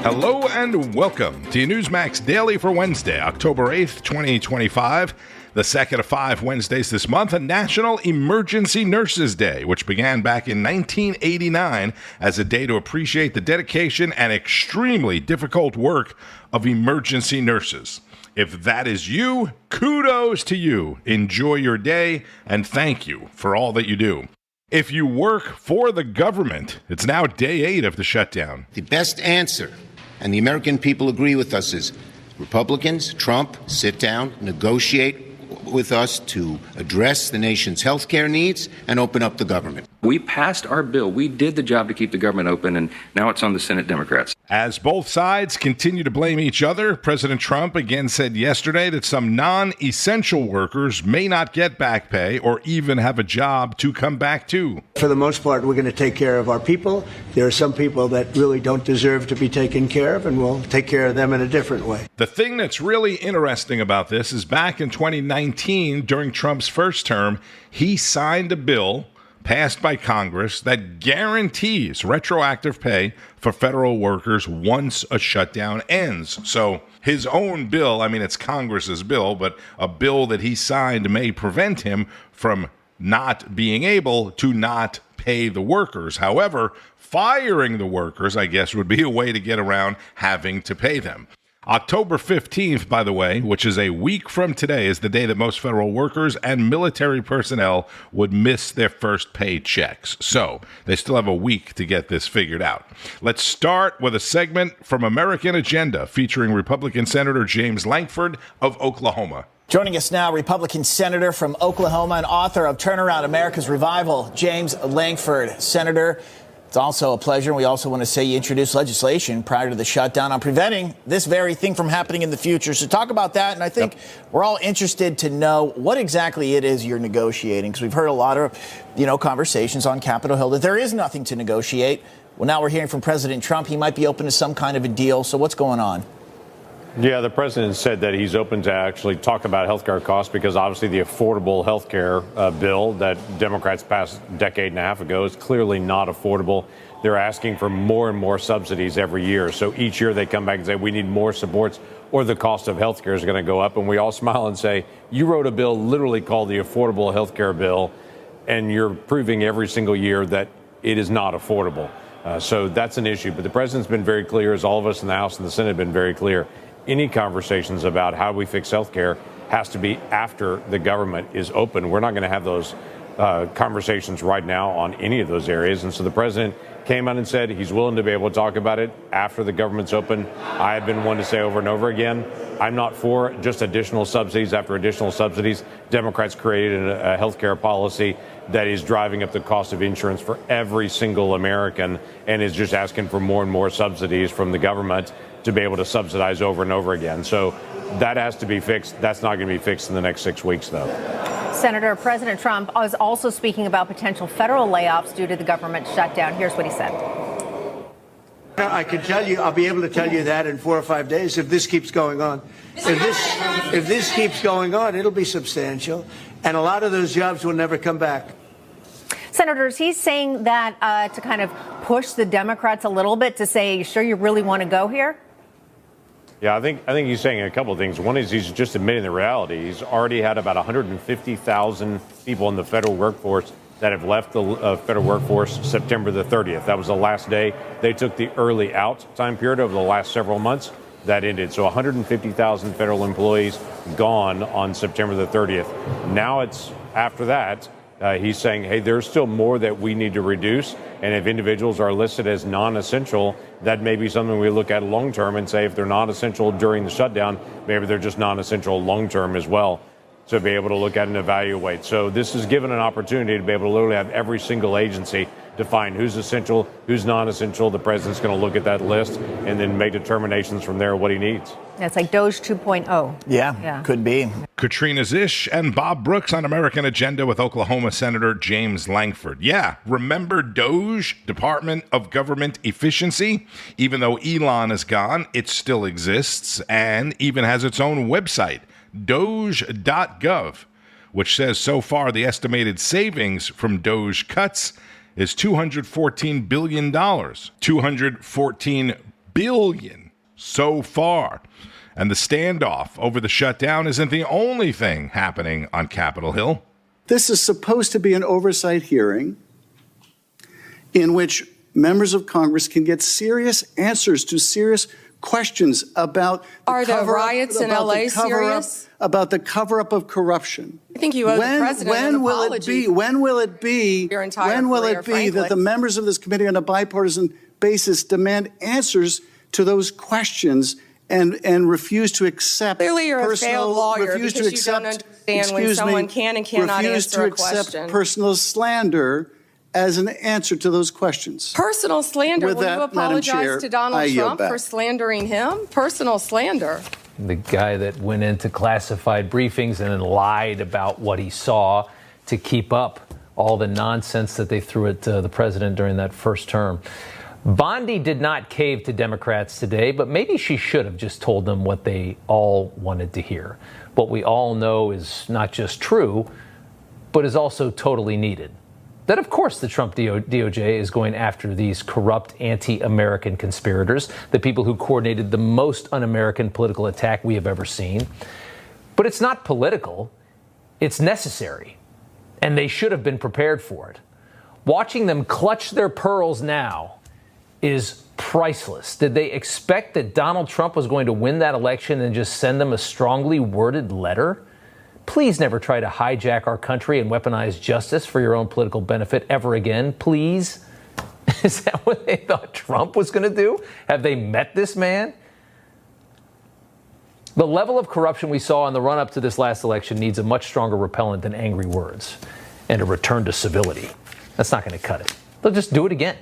Hello and welcome to Newsmax Daily for Wednesday, October 8th, 2025, the second of 5 Wednesdays this month, a National Emergency Nurses Day, which began back in 1989 as a day to appreciate the dedication and extremely difficult work of emergency nurses. If that is you, kudos to you. Enjoy your day, and thank you for all that you do. If you work for the government, it's now day 8 of the shutdown. The best answer, and the American people agree with us, is Republicans, Trump, sit down, negotiate with us to address the nation's health care needs and open up the government. We passed our bill. We did the job to keep the government open, and now it's on the Senate Democrats. As both sides continue to blame each other, President Trump again said yesterday that some non-essential workers may not get back pay or even have a job to come back to. For the most part, we're going to take care of our people. There are some people that really don't deserve to be taken care of, and we'll take care of them in a different way. The thing that's really interesting about this is back in 2019, during Trump's first term, he signed a bill passed by Congress that guarantees retroactive pay for federal workers once a shutdown ends. So his own bill, I mean, it's Congress's bill, but a bill that he signed may prevent him from not being able to not pay the workers. However, firing the workers, I guess, would be a way to get around having to pay them. October 15th, by the way, which is a week from today, is the day that most federal workers and military personnel would miss their first pay checks. So they still have a week to get this figured out. Let's start with a segment from American Agenda featuring Republican Senator James Lankford of Oklahoma. Joining us now, Republican Senator from Oklahoma and author of Turnaround America's Revival, James Lankford. Senator, it's also a pleasure. We also want to say you introduced legislation prior to the shutdown on preventing this very thing from happening in the future. So talk about that. And I think we're all interested to know what exactly it is you're negotiating, because we've heard a lot of, conversations on Capitol Hill that there is nothing to negotiate. Well, now we're hearing from President Trump. He might be open to some kind of a deal. So what's going on? Yeah, the president said that he's open to actually talk about health care costs because obviously the affordable health care bill that Democrats passed a decade and a half ago is clearly not affordable. They're asking for more and more subsidies every year. So each year they come back and say we need more supports or the cost of health care is going to go up. And we all smile and say, you wrote a bill literally called the Affordable Health Care Bill, and you're proving every single year that it is not affordable. So that's an issue. But the president's been very clear, as all of us in the House and the Senate have been very clear. Any conversations about how we fix health care has to be after the government is open. We're not going to have those conversations right now on any of those areas. And so the president came out and said he's willing to be able to talk about it after the government's open. I have been one to say over and over again, I'm not for just additional subsidies after additional subsidies. Democrats created a health care policy that is driving up the cost of insurance for every single American and is just asking for more and more subsidies from the government to be able to subsidize over and over again. So that has to be fixed. That's not going to be fixed in the next 6 weeks, though. Senator, President Trump is also speaking about potential federal layoffs due to the government shutdown. Here's what he said. I can tell you, I'll be able to tell you that in 4 or 5 days if this keeps going on. If this keeps going on, it'll be substantial. And a lot of those jobs will never come back. Senators, he's saying that to kind of push the Democrats a little bit to say, sure, you really want to go here? Yeah, I think he's saying a couple of things. One is he's just admitting the reality. He's already had about 150,000 people in the federal workforce that have left the federal workforce September the 30th. That was the last day. They took the early out time period over the last several months. That ended. So 150,000 federal employees gone on September the 30th. Now it's after that. He's saying, hey, there's still more that we need to reduce. And if individuals are listed as non-essential, that may be something we look at long term and say if they're not essential during the shutdown, maybe they're just non-essential long term as well. To be able to look at and evaluate. So this is given an opportunity to be able to literally have every single agency define who's essential, who's non-essential. The president's going to look at that list and then make determinations from there what he needs. It's like Doge 2.0. Yeah, could be. Katrina Zish and Bob Brooks on American Agenda with Oklahoma Senator James Lankford. Yeah, remember Doge, Department of Government Efficiency? Even though Elon is gone, it still exists and even has its own website, doge.gov. which says so far the estimated savings from DOJ cuts is $214 billion. $214 billion so far. And the standoff over the shutdown isn't the only thing happening on Capitol Hill. This is supposed to be an oversight hearing in which members of Congress can get serious answers to serious questions about the riots in L.A. serious? About the cover-up of corruption. I think you owe the president an apology. When will it be that the members of this committee on a bipartisan basis demand answers to those questions and refuse to accept Clearly you're a failed lawyer because you don't understand when someone can and cannot answer a question. Refuse to accept personal slander as an answer to those questions. Personal slander? Will you apologize to Donald Trump for slandering him? Personal slander. The guy that went into classified briefings and then lied about what he saw to keep up all the nonsense that they threw at the president during that first term. Bondi did not cave to Democrats today, but maybe she should have just told them what they all wanted to hear. What we all know is not just true, but is also totally needed. That, of course, the Trump DOJ is going after these corrupt anti-American conspirators, the people who coordinated the most un-American political attack we have ever seen. But it's not political. It's necessary. And they should have been prepared for it. Watching them clutch their pearls now is priceless. Did they expect that Donald Trump was going to win that election and just send them a strongly worded letter? Please never try to hijack our country and weaponize justice for your own political benefit ever again, please. Is that what they thought Trump was going to do? Have they met this man? The level of corruption we saw in the run-up to this last election needs a much stronger repellent than angry words and a return to civility. That's not going to cut it. They'll just do it again.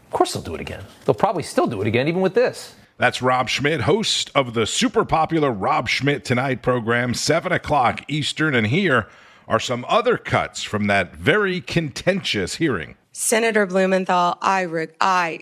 Of course they'll do it again. They'll probably still do it again, even with this. That's Rob Schmitt, host of the super popular Rob Schmitt Tonight program, 7 o'clock Eastern. And here are some other cuts from that very contentious hearing. Senator Blumenthal, I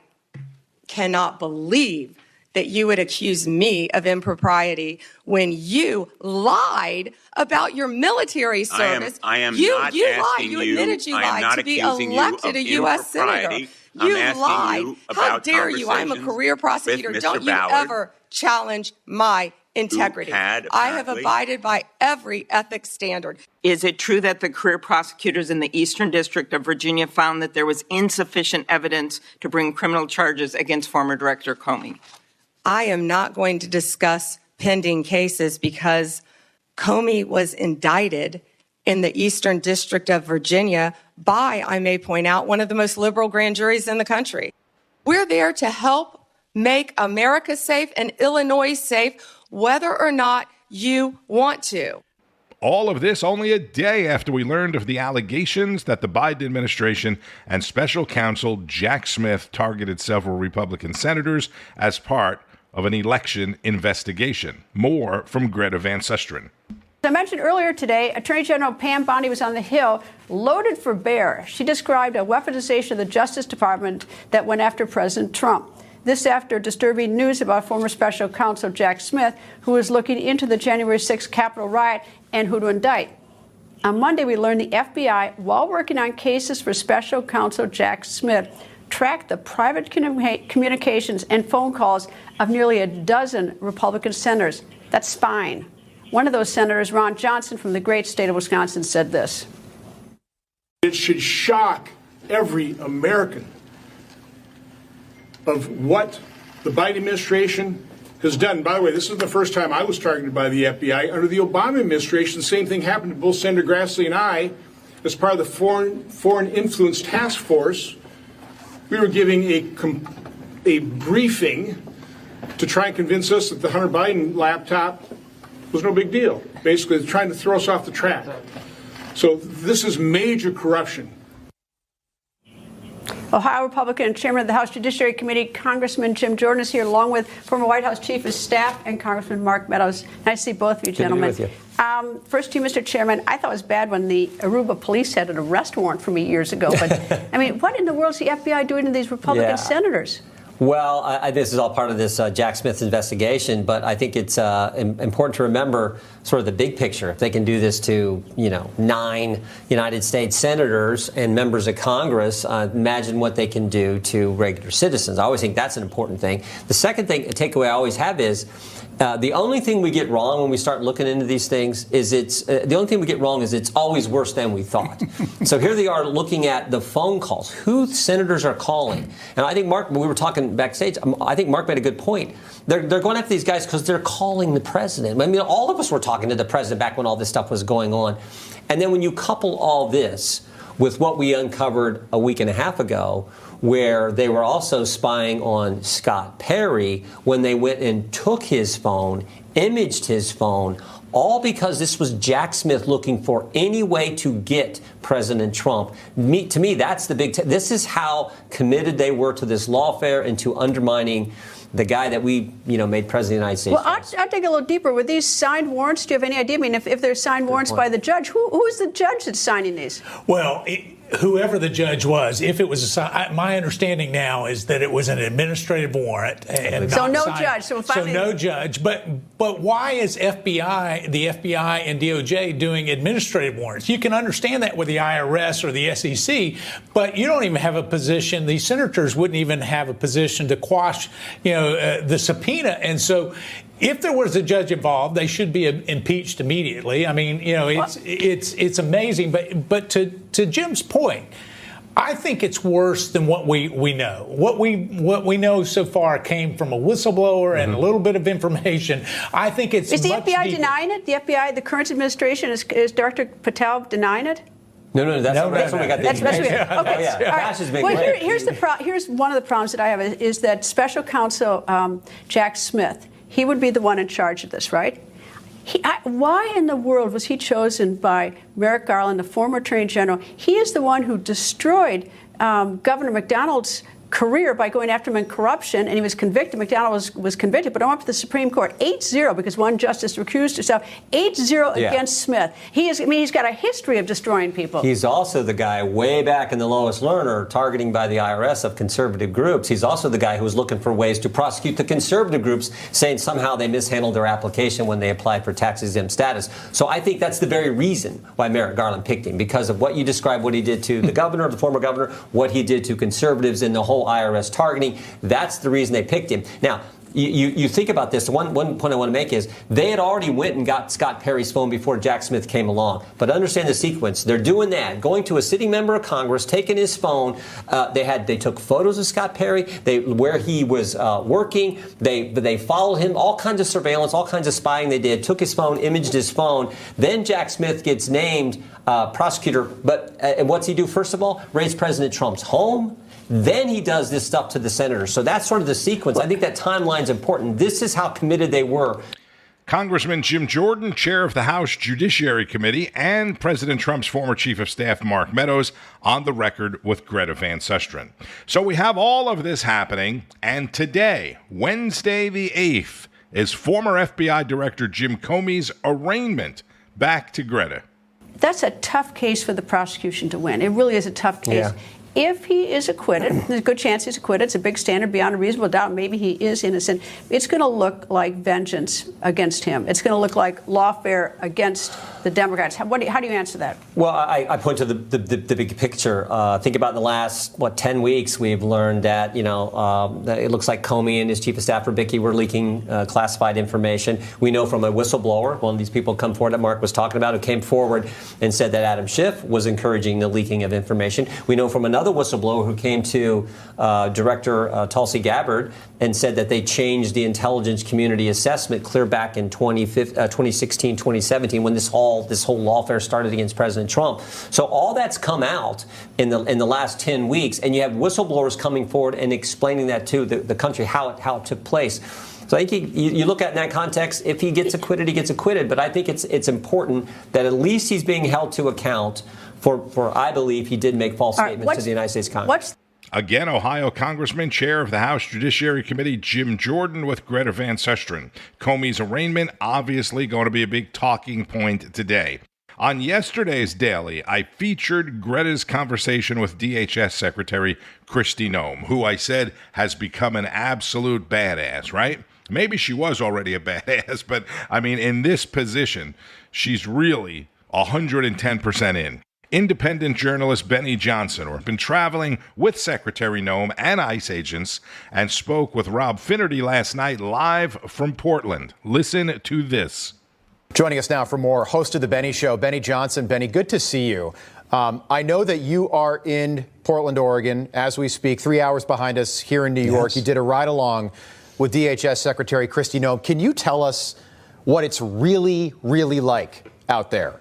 cannot believe that you would accuse me of impropriety when you lied about your military service. I am you not lied. asking You admitted you lied to be elected a U.S. senator. You lied. How dare you? I'm a career prosecutor. Don't you ever challenge my integrity. I have abided by every ethics standard. Is it true that the career prosecutors in the Eastern District of Virginia found that there was insufficient evidence to bring criminal charges against former Director Comey? I am not going to discuss pending cases because Comey was indicted in the Eastern District of Virginia by, I may point out, one of the most liberal grand juries in the country. We're there to help make America safe and Illinois safe, whether or not you want to. All of this only a day after we learned of the allegations that the Biden administration and special counsel Jack Smith targeted several Republican senators as part of an election investigation. More from Greta Van Susteren. As I mentioned earlier today, Attorney General Pam Bondi was on the Hill, loaded for bear. She described a weaponization of the Justice Department that went after President Trump. This after disturbing news about former special counsel Jack Smith, who was looking into the January 6th Capitol riot and who to indict. On Monday, we learned the FBI, while working on cases for special counsel Jack Smith, tracked the private communications and phone calls of nearly a dozen Republican senators. That's spying. One of those senators, Ron Johnson from the great state of Wisconsin, said this. It should shock every American of what the Biden administration has done. By the way, this is the first time I was targeted by the FBI. Under the Obama administration, the same thing happened to both Senator Grassley and I. As part of the Foreign Influence Task Force, we were giving a briefing to try and convince us that the Hunter Biden laptop was no big deal. Basically, trying to throw us off the track. So this is major corruption. Ohio Republican and Chairman of the House Judiciary Committee, Congressman Jim Jordan, is here, along with former White House Chief of Staff and Congressman Mark Meadows. Nice to see both of you, gentlemen. Good to be with you. First to you, Mr. Chairman. I thought it was bad when the Aruba police had an arrest warrant for me years ago. But, I mean, what in the world is the FBI doing to these Republican senators? Well, this is all part of this Jack Smith investigation, but I think it's important to remember sort of the big picture. If they can do this to, 9 United States senators and members of Congress, imagine what they can do to regular citizens. I always think that's an important thing. The second thing, a takeaway I always have is the only thing we get wrong when we start looking into these things is it's always worse than we thought. So here they are looking at the phone calls, who senators are calling. And I think, Mark, we were talking backstage, I think Mark made a good point. They're going after these guys because they're calling the president. I mean, all of us were talking to the president back when all this stuff was going on. And then when you couple all this with what we uncovered a week and a half ago, where they were also spying on Scott Perry when they went and took his phone, imaged his phone, all because this was Jack Smith looking for any way to get President Trump. To me, that's the big this is how committed they were to this lawfare and to undermining the guy that we, made president of the United States. Well, I'll dig a little deeper. Were these signed warrants? Do you have any idea? I mean, if they're signed warrants by the judge, who is the judge that's signing these? Well, whoever the judge was, if it was my understanding now is that it was an administrative warrant. And so no signed. Judge. So no judge. But why is the FBI and DOJ doing administrative warrants? You can understand that with the IRS or the SEC, but you don't even have a position. The senators wouldn't even have a position to quash, the subpoena. And so if there was a judge involved, they should be impeached immediately. I mean, it's amazing. But to Jim's point, I think it's worse than what we know. What we know so far came from a whistleblower and a little bit of information. I think it's is the much FBI deeper. denying it? The FBI, the current administration, is Director Patel denying it? No, that's what we got. That's what we got. Okay. Yeah. All right. Well, here's one of the problems that I have is that Special Counsel Jack Smith, he would be the one in charge of this, right? Why in the world was he chosen by Merrick Garland, the former Attorney General? He is the one who destroyed Governor McDonald's career by going after him in corruption, and he was convicted. McDonald was convicted, but I went up to the Supreme Court 8-0 because one justice recused herself. 8-0 against Smith. He's got a history of destroying people. He's also the guy way back in the Lois Lerner targeting by the IRS of conservative groups. He's also the guy who was looking for ways to prosecute the conservative groups, saying somehow they mishandled their application when they applied for tax-exempt status. So I think that's the very reason why Merrick Garland picked him, because of what you described, what he did to the governor, the former governor, what he did to conservatives in the whole IRS targeting. That's the reason they picked him. Now, you think about this. One point I want to make is they had already went and got Scott Perry's phone before Jack Smith came along. But understand the sequence. They're doing that, going to a sitting member of Congress, taking his phone. They took photos of Scott Perry, where he was working. They followed him, all kinds of surveillance, all kinds of spying they did. Took his phone, imaged his phone. Then Jack Smith gets named prosecutor. But what's he do first of all? Raise President Trump's home. Then he does this stuff to the senators. So that's sort of the sequence. I think that timeline's important. This is how committed they were. Congressman Jim Jordan, chair of the House Judiciary Committee, and President Trump's former chief of staff, Mark Meadows, on the record with Greta Van Susteren. So we have all of this happening, and today, Wednesday the 8th, is former FBI Director Jim Comey's arraignment. Back to Greta. That's a tough case for the prosecution to win. It really is a tough case. Yeah. If he is acquitted, there's a good chance he's acquitted. It's a big standard beyond a reasonable doubt. Maybe he is innocent. It's going to look like vengeance against him. It's going to look like lawfare against the Democrats. How do you answer that? Well, I point to the big picture. Think about in the last, 10 weeks, we've learned that, that it looks like Comey and his chief of staff, Rubicki, were leaking classified information. We know from a whistleblower, one of these people come forward that Mark was talking about, who came forward and said that Adam Schiff was encouraging the leaking of information. We know from another whistleblower who came to Director Tulsi Gabbard and said that they changed the intelligence community assessment clear back in 2016, 2017, when this whole lawfare started against President Trump. So all that's come out in the last 10 weeks, and you have whistleblowers coming forward and explaining that to the country how it took place. So I think you look at it in that context. If he gets acquitted, he gets acquitted. But I think it's important that at least he's being held to account for I believe he did make false statements to the United States Congress. Again, Ohio Congressman, chair of the House Judiciary Committee, Jim Jordan with Greta Van Susteren. Comey's arraignment obviously going to be a big talking point today. On yesterday's Daily, I featured Greta's conversation with DHS Secretary Kristi Noem, who I said has become an absolute badass, right? Maybe she was already a badass, but I mean, in this position, she's really 110% in. Independent journalist Benny Johnson has been traveling with Secretary Noem and ICE agents and spoke with Rob Finnerty last night live from Portland. Listen to this. Joining us now for more, host of The Benny Show, Benny Johnson. Benny, good to see you. I know that you are in Portland, Oregon, as we speak, 3 hours behind us here in New York. You did a ride-along with DHS Secretary Kristi Noem. Can you tell us what it's really, really like out there?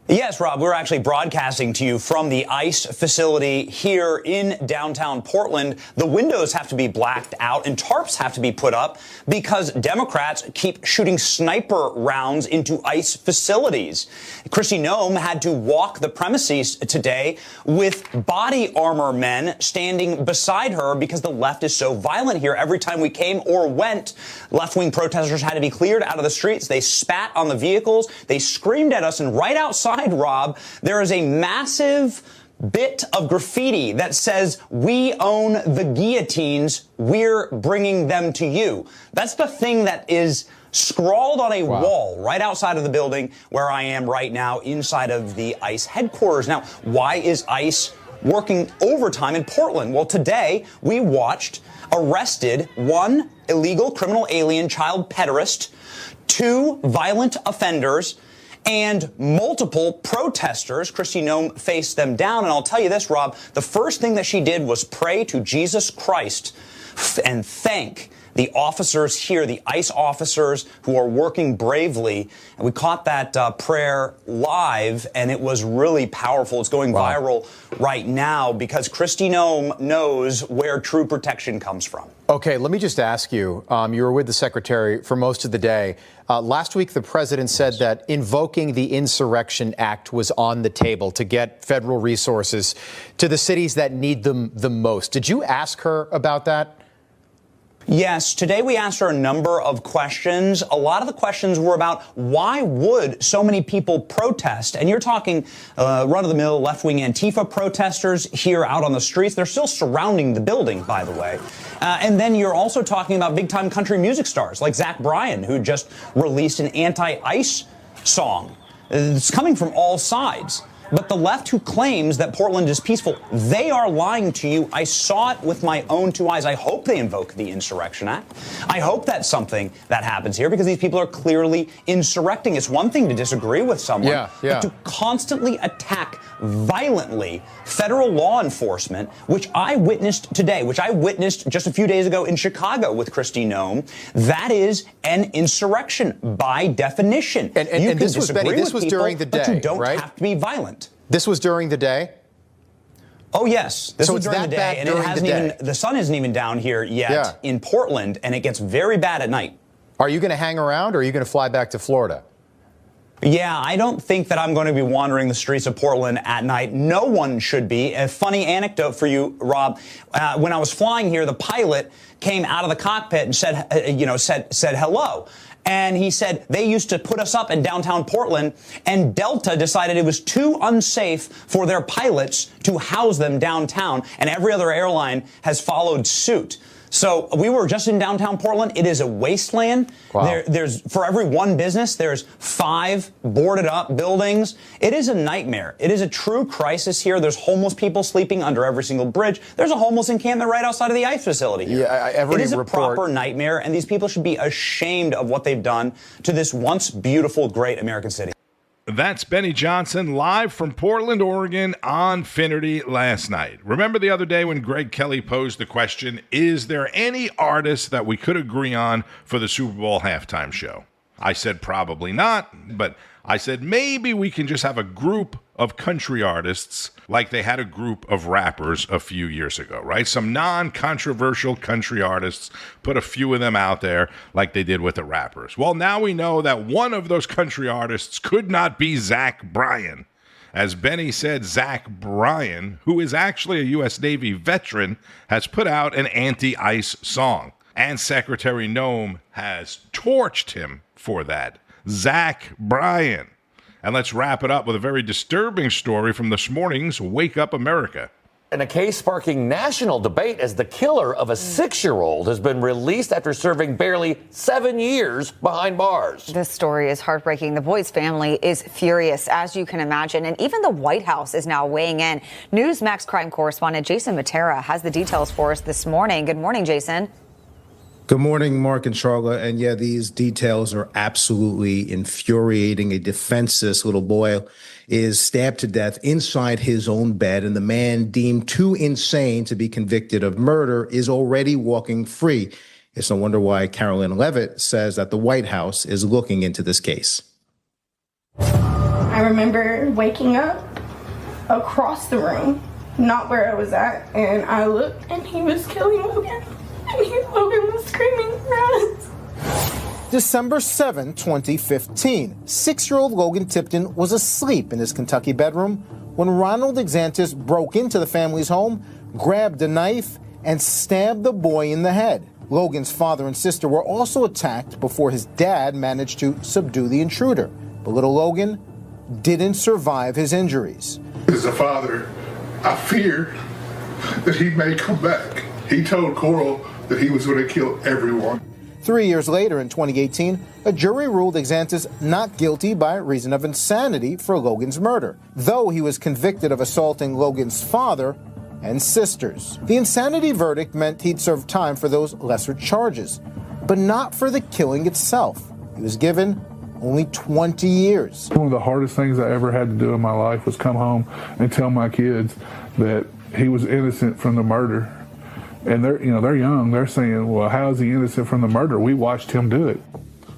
Yes, Rob, we're actually broadcasting to you from the ICE facility here in downtown Portland. The windows have to be blacked out and tarps have to be put up because Democrats keep shooting sniper rounds into ICE facilities. Kristi Noem had to walk the premises today with body armor men standing beside her because the left is so violent here. Every time we came or went, left-wing protesters had to be cleared out of the streets. They spat on the vehicles. They screamed at us, and right outside, Rob, there is a massive bit of graffiti that says, "We own the guillotines. We're bringing them to you." That's the thing that is scrawled on a wall right outside of the building where I am right now, inside of the ICE headquarters. Now, why is ICE working overtime in Portland? Well, today we watched arrested one illegal criminal alien child pederast, 2 violent offenders, and multiple protesters. Kristi Noem faced them down. And I'll tell you this, Rob, the first thing that she did was pray to Jesus Christ and thank the officers here, the ICE officers who are working bravely. And we caught that prayer live, and it was really powerful. It's going viral right now because Kristi Noem knows where true protection comes from. Okay, let me just ask you, you were with the secretary for most of the day. Last week, the president said that invoking the Insurrection Act was on the table to get federal resources to the cities that need them the most. Did you ask her about that? Yes. Today we asked her a number of questions. A lot of the questions were about why would so many people protest? And you're talking run-of-the-mill left-wing Antifa protesters here out on the streets. They're still surrounding the building, by the way. And then you're also talking about big-time country music stars like Zach Bryan, who just released an anti-ICE song. It's coming from all sides. But the left, who claims that Portland is peaceful, they are lying to you. I saw it with my own 2 eyes. I hope they invoke the Insurrection Act. I hope that's something that happens here because these people are clearly insurrecting. It's one thing to disagree with someone, but to constantly attack violently federal law enforcement, which I witnessed today, which I witnessed just a few days ago in Chicago with Kristi Noem, that is an insurrection by definition. And this was, Benny, this was people, during the day, but you don't right? have to be violent. This was during the day? Oh, yes. This so was during the day, and it hasn't even, the sun isn't even down here yet in Portland, and it gets very bad at night. Are you going to hang around, or are you going to fly back to Florida? Yeah, I don't think that I'm going to be wandering the streets of Portland at night. No one should be. A funny anecdote for you, Rob. When I was flying here, the pilot came out of the cockpit and said, said hello. And he said they used to put us up in downtown Portland, and Delta decided it was too unsafe for their pilots to house them downtown, and every other airline has followed suit. So we were just in downtown Portland. It is a wasteland. Wow. There's for every one business, there's 5 boarded up buildings. It is a nightmare. It is a true crisis here. There's homeless people sleeping under every single bridge. There's a homeless encampment right outside of the ICE facility here. It is a proper nightmare, and these people should be ashamed of what they've done to this once beautiful, great American city. That's Benny Johnson live from Portland, Oregon on Finnerty last night. Remember the other day when Greg Kelly posed the question, is there any artist that we could agree on for the Super Bowl halftime show? I said probably not, but I said maybe we can just have a group of country artists like they had a group of rappers a few years ago, right? Some non-controversial country artists, put a few of them out there like they did with the rappers. Well, now we know that one of those country artists could not be Zach Bryan. As Benny said, Zach Bryan, who is actually a U.S. Navy veteran, has put out an anti-ICE song. And Secretary Noem has torched him for that. Zach Bryan. And let's wrap it up with a very disturbing story from this morning's Wake Up America. In a case sparking national debate as the killer of a 6-year-old has been released after serving barely 7 years behind bars. This story is heartbreaking. The boy's family is furious, as you can imagine, and even the White House is now weighing in. Newsmax crime correspondent Jason Matera has the details for us this morning. Good morning, Jason. Good morning, Mark and Charlotte. And yeah, these details are absolutely infuriating. A defenseless little boy is stabbed to death inside his own bed, and the man deemed too insane to be convicted of murder is already walking free. It's no wonder why Carolyn Levitt says that the White House is looking into this case. I remember waking up across the room, not where I was at, and I looked and he was killing Logan. And Logan was screaming for us. December 7, 2015, 6-year-old Logan Tipton was asleep in his Kentucky bedroom when Ronald Exantis broke into the family's home, grabbed a knife, and stabbed the boy in the head. Logan's father and sister were also attacked before his dad managed to subdue the intruder. But little Logan didn't survive his injuries. As a father, I fear that he may come back. He told Coral that he was going to kill everyone. 3 years later, in 2018, a jury ruled Exantis not guilty by reason of insanity for Logan's murder, though he was convicted of assaulting Logan's father and sisters. The insanity verdict meant he'd serve time for those lesser charges, but not for the killing itself. He was given only 20 years. One of the hardest things I ever had to do in my life was come home and tell my kids that he was innocent from the murder. And they're young. They're saying, well, how is he innocent from the murder? We watched him do it.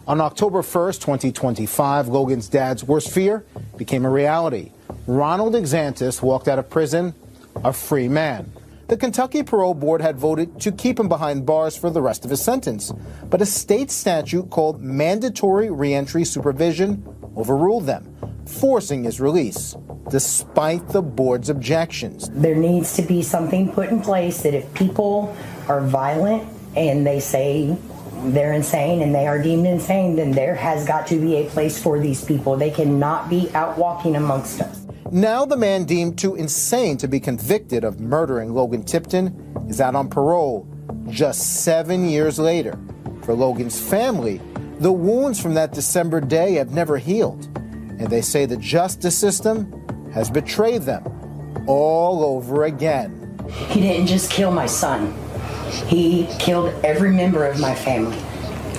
On October 1st, 2025, Logan's dad's worst fear became a reality. Ronald Exantis walked out of prison a free man. The Kentucky Parole Board had voted to keep him behind bars for the rest of his sentence, but a state statute called mandatory reentry supervision overruled them, forcing his release, despite the board's objections. There needs to be something put in place that if people are violent and they say they're insane and they are deemed insane, then there has got to be a place for these people. They cannot be out walking amongst us. Now the man deemed too insane to be convicted of murdering Logan Tipton is out on parole just 7 years later. For Logan's family, the wounds from that December day have never healed, and they say the justice system has betrayed them all over again. He didn't just kill my son. He killed every member of my family,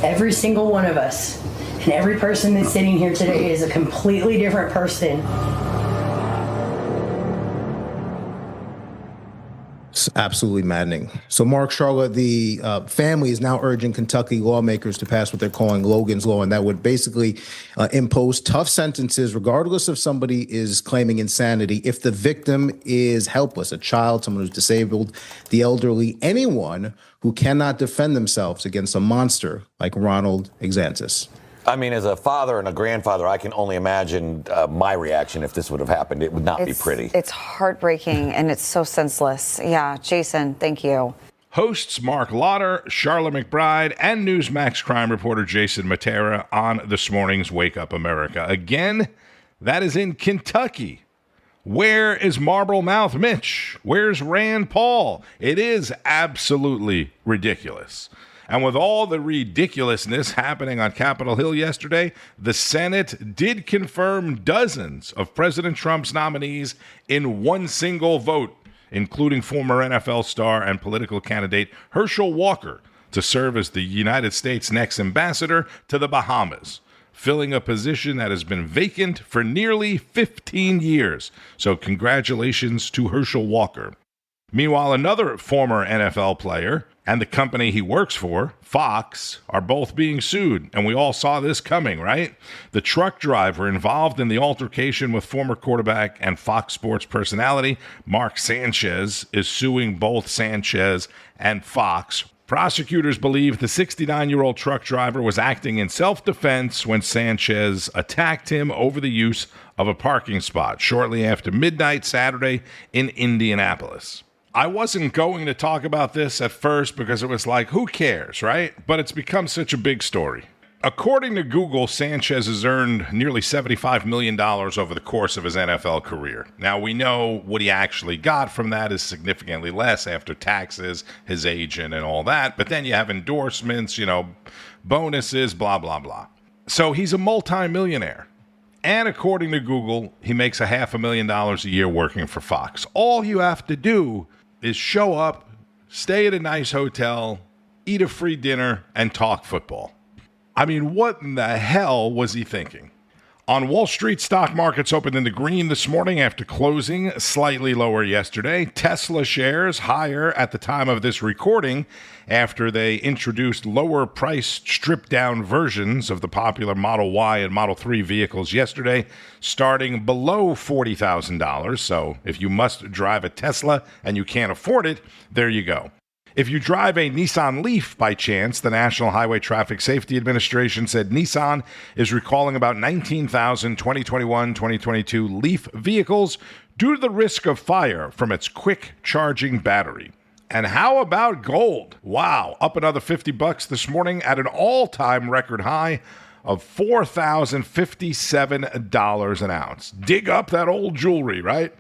every single one of us. And every person that's sitting here today is a completely different person. It's absolutely maddening. So, Mark, Charlotte, the family is now urging Kentucky lawmakers to pass what they're calling Logan's Law, and that would basically impose tough sentences regardless if somebody is claiming insanity, if the victim is helpless, a child, someone who's disabled, the elderly, anyone who cannot defend themselves against a monster like Ronald Exantis. I mean, as a father and a grandfather, I can only imagine my reaction if this would have happened. It would not be pretty. It's heartbreaking, and it's so senseless. Yeah, Jason, thank you. Hosts Mark Lauder, Charlotte McBride, and Newsmax crime reporter Jason Matera on this morning's Wake Up America. Again, that is in Kentucky. Where is Marble Mouth Mitch? Where's Rand Paul? It is absolutely ridiculous. And with all the ridiculousness happening on Capitol Hill yesterday, the Senate did confirm dozens of President Trump's nominees in one single vote, including former NFL star and political candidate Herschel Walker to serve as the United States' next ambassador to the Bahamas, filling a position that has been vacant for nearly 15 years. So congratulations to Herschel Walker. Meanwhile, another former NFL player and the company he works for, Fox, are both being sued. And we all saw this coming, right? The truck driver involved in the altercation with former quarterback and Fox Sports personality Mark Sanchez is suing both Sanchez and Fox. Prosecutors believe the 69-year-old truck driver was acting in self-defense when Sanchez attacked him over the use of a parking spot shortly after midnight Saturday in Indianapolis. I wasn't going to talk about this at first because it was like, who cares, right? But it's become such a big story. According to Google, Sanchez has earned nearly $75 million over the course of his NFL career. Now, we know what he actually got from that is significantly less after taxes, his agent, and all that. But then you have endorsements, bonuses, blah, blah, blah. So he's a multimillionaire. And according to Google, he makes $500,000 a year working for Fox. All you have to do is show up, stay at a nice hotel, eat a free dinner, and talk football. I mean, what in the hell was he thinking? On Wall Street, stock markets opened in the green this morning after closing slightly lower yesterday. Tesla shares higher at the time of this recording after they introduced lower-priced stripped-down versions of the popular Model Y and Model 3 vehicles yesterday, starting below $40,000. So if you must drive a Tesla and you can't afford it, there you go. If you drive a Nissan Leaf by chance, the National Highway Traffic Safety Administration said Nissan is recalling about 19,000 2021-2022 Leaf vehicles due to the risk of fire from its quick-charging battery. And how about gold? Wow, up another $50 this morning at an all-time record high of $4,057 an ounce. Dig up that old jewelry, right?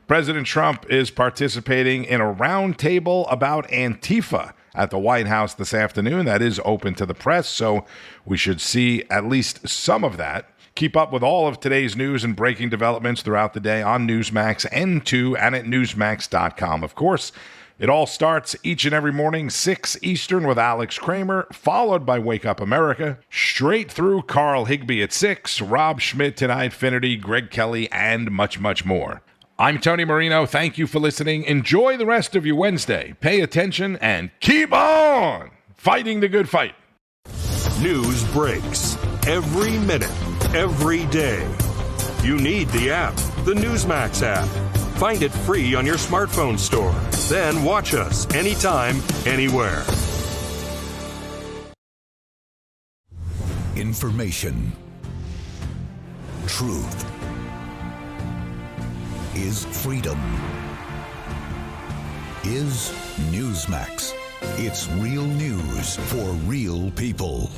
President Trump is participating in a roundtable about Antifa at the White House this afternoon. That is open to the press, so we should see at least some of that. Keep up with all of today's news and breaking developments throughout the day on Newsmax, N2, and at Newsmax.com. Of course, it all starts each and every morning, 6 Eastern with Alex Kramer, followed by Wake Up America, straight through Carl Higbie at 6, Rob Schmitt tonight, Finnerty, Greg Kelly, and much, much more. I'm Tony Marino. Thank you for listening. Enjoy the rest of your Wednesday. Pay attention and keep on fighting the good fight. News breaks every minute, every day. You need the app, the Newsmax app. Find it free on your smartphone store. Then watch us anytime, anywhere. Information. Truth. Is freedom. Is Newsmax. It's real news for real people.